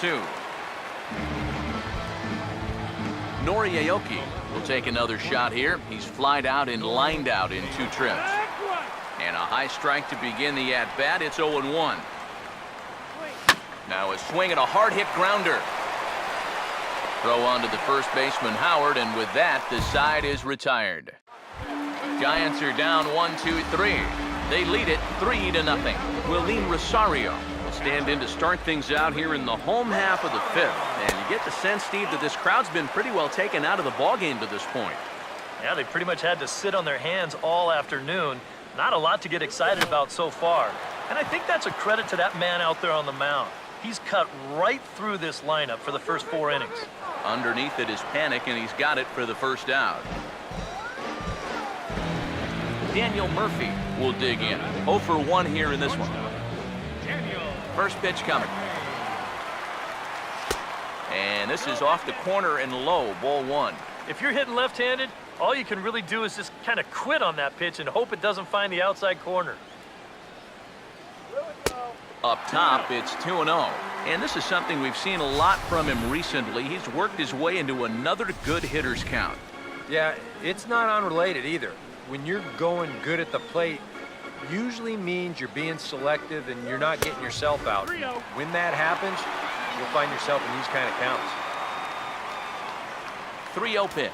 2. Noriaoki will take another shot here. He's flied out and lined out in 2 trips. And a high strike to begin the at-bat. It's 0-1. Now a swing and a hard-hit grounder. Throw on to the first baseman, Howard, and with that, the side is retired. Giants are down 1-2-3. They lead it 3-0. Willeen Rosario will stand in to start things out here in the home half of the 5th. And you get the sense, Steve, that this crowd's been pretty well taken out of the ballgame to this point. Yeah, they pretty much had to sit on their hands all afternoon. Not a lot to get excited about so far. And I think that's a credit to that man out there on the mound. He's cut right through this lineup for the first 4 innings. Underneath it is panic, and he's got it for the first out. Daniel Murphy will dig in. 0 for 1 here in this one. First pitch coming. And this is off the corner and low, ball 1. If you're hitting left-handed, all you can really do is just kind of quit on that pitch and hope it doesn't find the outside corner. Up top, it's 2-0. And this is something we've seen a lot from him recently. He's worked his way into another good hitter's count. Yeah, it's not unrelated either. When you're going good at the plate, usually means you're being selective and you're not getting yourself out. When that happens, you'll find yourself in these kind of counts. 3-0 pitch.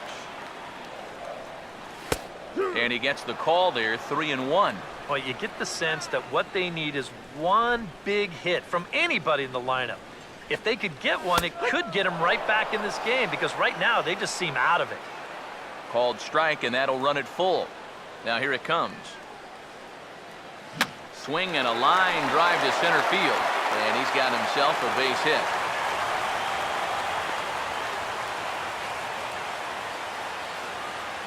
And he gets the call there, 3-1. Well, you get the sense that what they need is one big hit from anybody in the lineup. If they could get one, it could get them right back in this game because right now they just seem out of it. Called strike, and that'll run it full. Now here it comes. Swing and a line drive to center field. And he's got himself a base hit.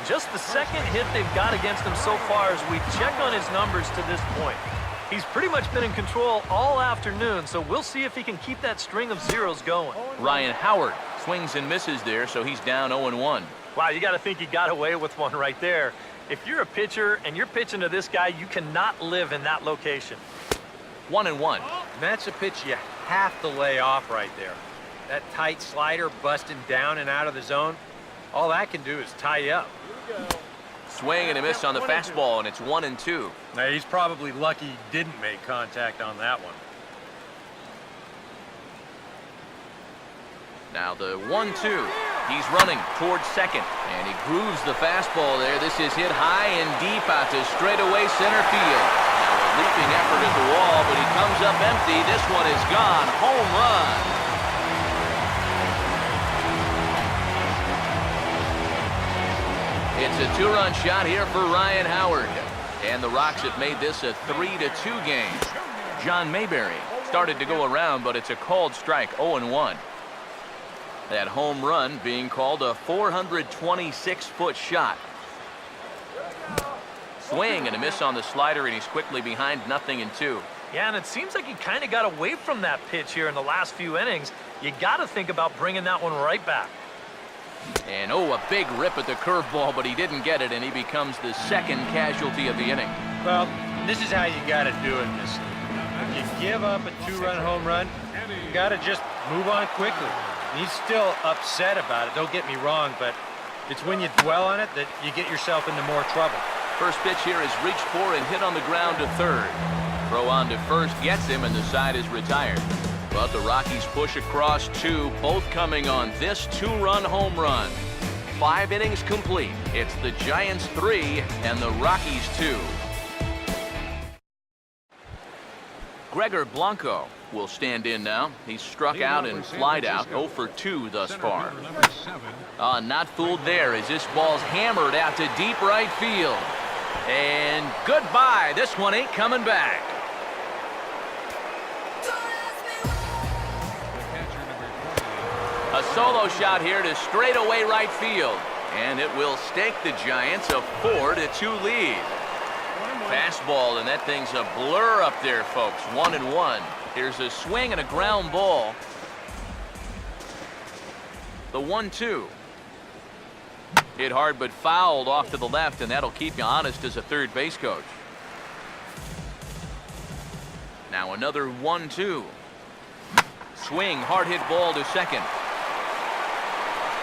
Just the second hit they've got against him so far as we check on his numbers to this point. He's pretty much been in control all afternoon, so we'll see if he can keep that string of zeros going. Ryan Howard swings and misses there, so he's down 0-1. Wow, you got to think he got away with one right there. If you're a pitcher and you're pitching to this guy, you cannot live in that location. 1-1. And that's a pitch you have to lay off right there. That tight slider busting down and out of the zone, all that can do is tie you up. Swing and a miss on the fastball, and it's 1-2. Now, he's probably lucky he didn't make contact on that one. Now the 1-2. He's running towards second, and he grooves the fastball there. This is hit high and deep out to straightaway center field. Now a leaping effort at the wall, but he comes up empty. This one is gone. Home run. It's a 2-run shot here for Ryan Howard. And the Rocks have made this a 3-2 game. John Mayberry started to go around, but it's a called strike, 0-1. That home run being called a 426-foot shot. Swing and a miss on the slider, and he's quickly behind 0-2. Yeah, and it seems like he kind of got away from that pitch here in the last few innings. You got to think about bringing that one right back. And a big rip at the curveball, but he didn't get it, and he becomes the second casualty of the inning. Well, this is how you got to do it in this league. If you give up a 2-run home run, you got to just move on quickly. He's still upset about it, don't get me wrong, but it's when you dwell on it that you get yourself into more trouble. First pitch here is reached for and hit on the ground to third. Throw on to first gets him, and the side is retired. But the Rockies push across 2, both coming on this 2-run home run. 5 innings complete. It's the Giants 3 and the Rockies 2. Gregor Blanco will stand in now. He's struck out and flied out, 0 for 2 thus far. Not fooled there as this ball's hammered out to deep right field. And goodbye. This one ain't coming back. A solo shot here to straightaway right field. And it will stake the Giants a 4-2 lead. Fastball, and that thing's a blur up there, folks. 1-1. Here's a swing and a ground ball. The 1-2. Hit hard but fouled off to the left, and that'll keep you honest as a third base coach. Now another 1-2. Swing, hard hit ball to second.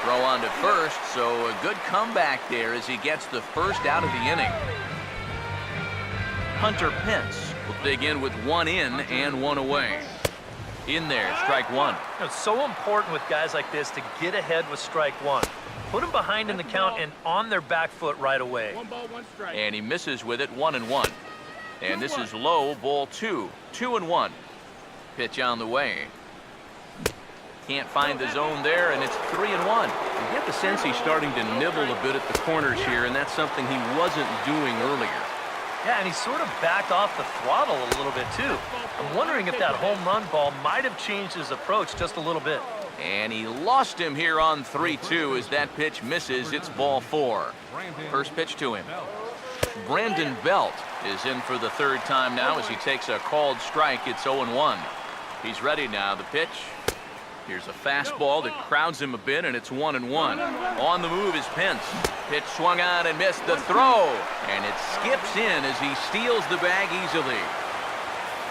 Throw on to first, so a good comeback there as he gets the first out of the inning. Hunter Pence will dig in with one in and one away. In there, strike one. It's so important with guys like this to get ahead with strike one. Put them behind in the count and on their back foot right away. 1 ball, 1 strike. And he misses with it, 1-1. And this is low, ball 2, 2-1. Pitch on the way. Can't find the zone there, and it's 3-1. You get the sense he's starting to nibble a bit at the corners here, and that's something he wasn't doing earlier. Yeah, and he sort of backed off the throttle a little bit, too. I'm wondering if that home run ball might have changed his approach just a little bit. And he lost him here on 3-2 as that pitch misses. It's ball 4. First pitch to him. Brandon Belt is in for the third time now as he takes a called strike. It's 0-1. He's ready now. The pitch. Here's a fastball that crowds him a bit, and it's 1-1. On the move is Pence. Pitch swung on and missed. The throw. And it skips in as he steals the bag easily.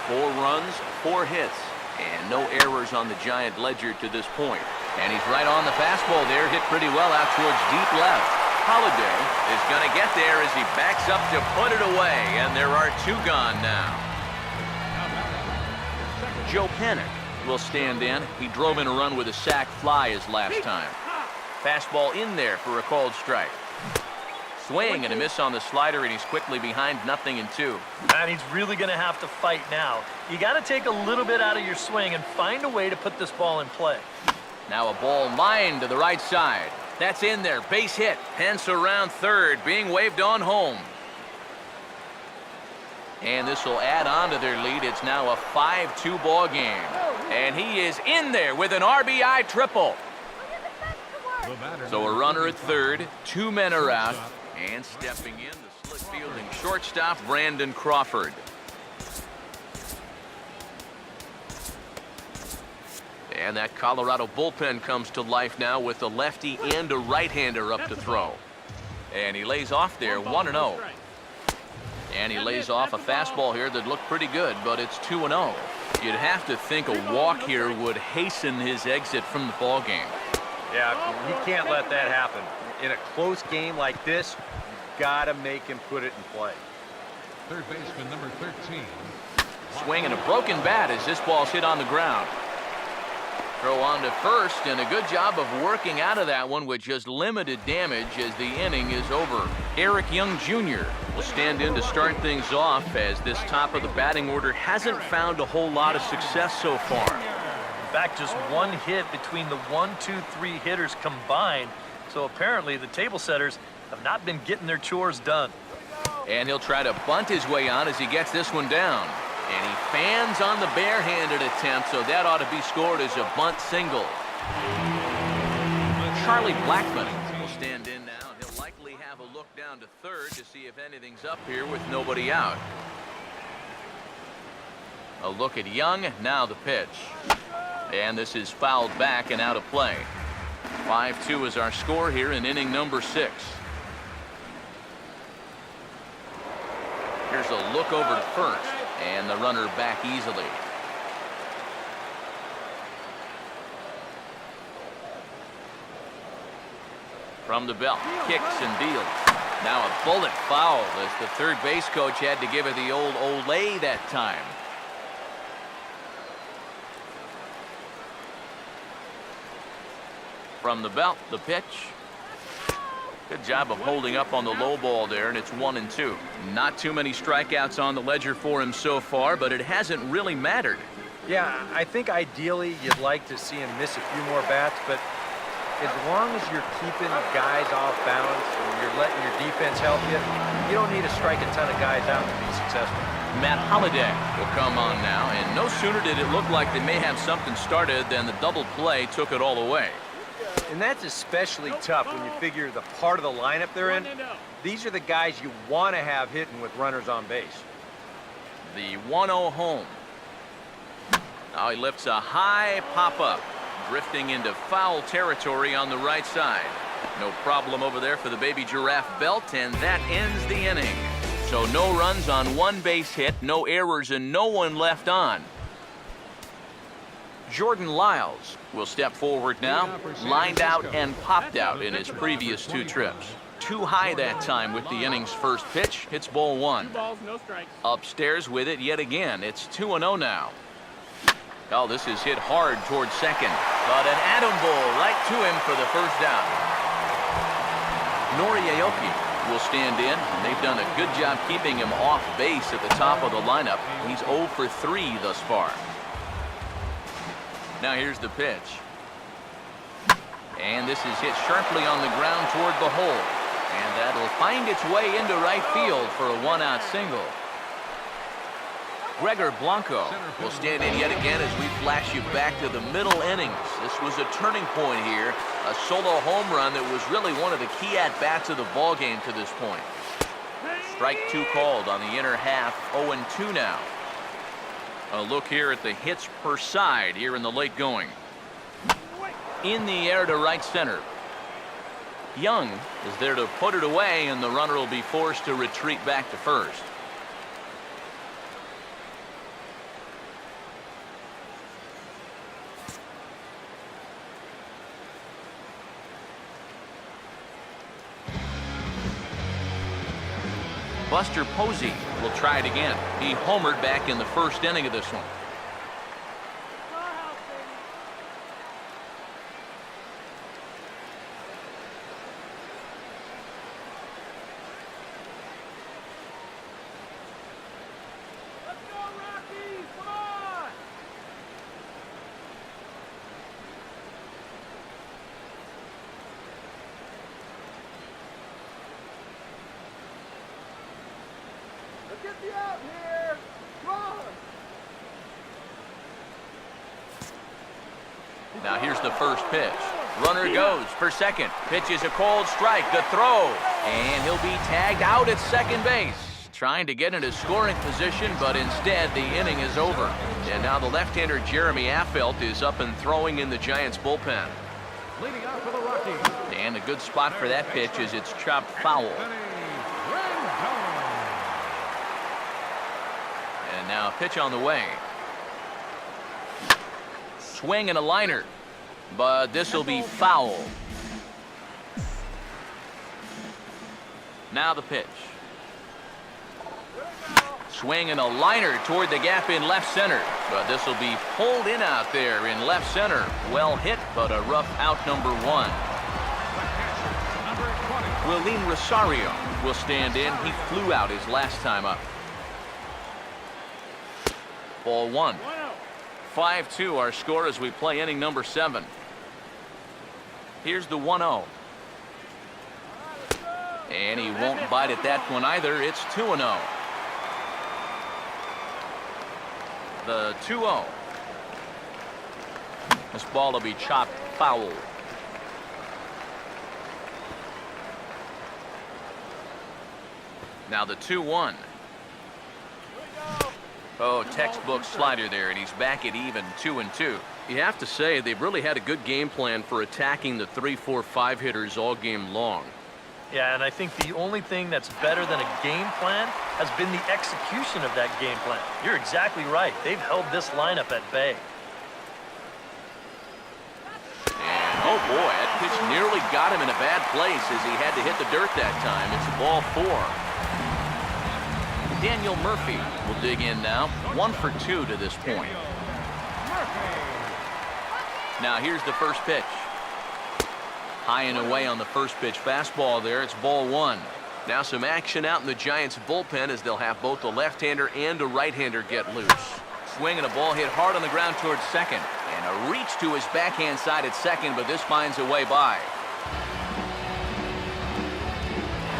4 runs, 4 hits. And no errors on the Giant ledger to this point. And he's right on the fastball there, hit pretty well out towards deep left. Holiday is going to get there as he backs up to put it away, and there are 2 gone now. Joe Panik will stand in. He drove in a run with a sac fly his last time. Fastball in there for a called strike. Swing and a miss on the slider, and he's quickly behind 0-2. And he's really going to have to fight now. You got to take a little bit out of your swing and find a way to put this ball in play. Now a ball lined to the right side. That's in there. Base hit. Pence around third, being waved on home. And this will add on to their lead. It's now a 5-2 ball game. And he is in there with an RBI triple. So a runner at third, 2 men are out. And stepping in, the slick fielding shortstop, Brandon Crawford. And that Colorado bullpen comes to life now with a lefty and a right-hander up to throw. And he lays off there, 1-0. And he lays off a fastball here that looked pretty good, but it's 2-0. You'd have to think a walk here would hasten his exit from the ball game. Yeah, you can't let that happen. In a close game like this, you've got to make him put it in play. Third baseman, number 13. Swing and a broken bat as this ball's hit on the ground. Throw on to first, and a good job of working out of that one with just limited damage as the inning is over. Eric Young Jr. will stand in to start things off as this top of the batting order hasn't found a whole lot of success so far. In fact, just 1 hit between the 1, 2, 3 hitters combined. So apparently the table setters have not been getting their chores done. And he'll try to bunt his way on as he gets this one down. And he fans on the barehanded attempt, so that ought to be scored as a bunt single. Charlie Blackmon will stand in now, and he'll likely have a look down to third to see if anything's up here with nobody out. A look at Young, now the pitch. And this is fouled back and out of play. 5-2 is our score here in inning number 6. Here's a look over to first, and the runner back easily. From the belt, kicks and deals. Now a bullet foul as the third base coach had to give it the old Olay that time. From the belt, the pitch. Good job of holding up on the low ball there, and it's 1-2. Not too many strikeouts on the ledger for him so far, but it hasn't really mattered. Yeah, I think ideally you'd like to see him miss a few more bats, but as long as you're keeping guys off balance and you're letting your defense help you, you don't need to strike a ton of guys out to be successful. Matt Holliday will come on now, and no sooner did it look like they may have something started than the double play took it all away. And that's especially tough when you figure the part of the lineup they're in. These are the guys you want to have hitting with runners on base. The 1-0 home. Now he lifts a high pop-up, drifting into foul territory on the right side. No problem over there for the baby giraffe belt, and that ends the inning. So no runs on 1 base hit, no errors, and no one left on. Jordan Lyles will step forward now. Lined out and popped out in his previous 2 trips. Too high that time with the inning's first pitch. It's ball 1. 2 balls, no strikes. Upstairs with it yet again. It's 2-0 now. Oh, this is hit hard towards second. But an atom ball right to him for the first down. Noriaoki will stand in. They've done a good job keeping him off base at the top of the lineup. He's 0 for 3 thus far. Now here's the pitch. And this is hit sharply on the ground toward the hole. And that'll find its way into right field for a 1-out single. Gregor Blanco will stand in yet again as we flash you back to the middle innings. This was a turning point here. A solo home run that was really one of the key at-bats of the ballgame to this point. Strike 2 called on the inner half, 0-2 now. A look here at the hits per side here in the late going. In the air to right center. Young is there to put it away, and the runner will be forced to retreat back to first. Buster Posey will try it again. He homered back in the first inning of this one. Now here's the first pitch. Runner goes for second. Pitch is a cold strike. The throw. And he'll be tagged out at second base. Trying to get into scoring position, but instead the inning is over. And now the left-hander Jeremy Affeldt is up and throwing in the Giants bullpen. Leading off for the Rockies. And a good spot for that pitch is it's chopped foul. And now a pitch on the way. Swing and a liner, but this will be foul. Now the pitch. Swing and a liner toward the gap in left center, but this will be pulled in out there in left center. Well hit, but a rough out number 1. Willeen Rosario will stand in. He flew out his last time up. Ball 1. 5-2 our score as we play inning number 7. Here's the 1-0. And he won't bite at that one either. It's 2-0. The 2-0. This ball will be chopped foul. Now the 2-1. Oh, textbook slider there, and he's back at even 2-2. You have to say they've really had a good game plan for attacking the 3-4-5 hitters all game long. Yeah, and I think the only thing that's better than a game plan has been the execution of that game plan. You're exactly right. They've held this lineup at bay. And oh boy, that pitch nearly got him in a bad place as he had to hit the dirt that time. It's ball 4. Daniel Murphy will dig in now. 1 for 2 to this point. Now here's the first pitch. High and away on the first pitch fastball there. It's ball 1. Now some action out in the Giants bullpen as they'll have both the left-hander and a right-hander get loose. Swing and a ball hit hard on the ground towards second. And a reach to his backhand side at second, but this finds a way by.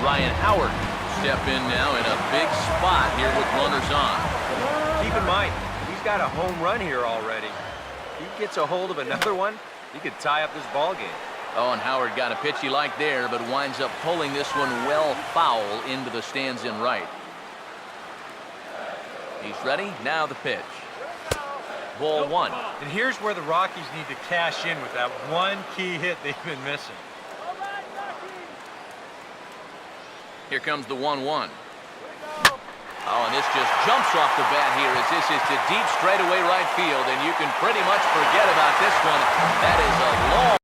Ryan Howard step in now in a big spot here with runners on. Keep in mind, he's got a home run here already. He gets a hold of another one, he could tie up this ball game. Oh, and Howard got a pitch he liked there, but winds up pulling this one well foul into the stands in right. He's ready. Now the pitch. Ball 1. And here's where the Rockies need to cash in with that one key hit they've been missing. Here comes the 1-1. Oh, and this just jumps off the bat here as this is to deep straightaway right field, and you can pretty much forget about this one. That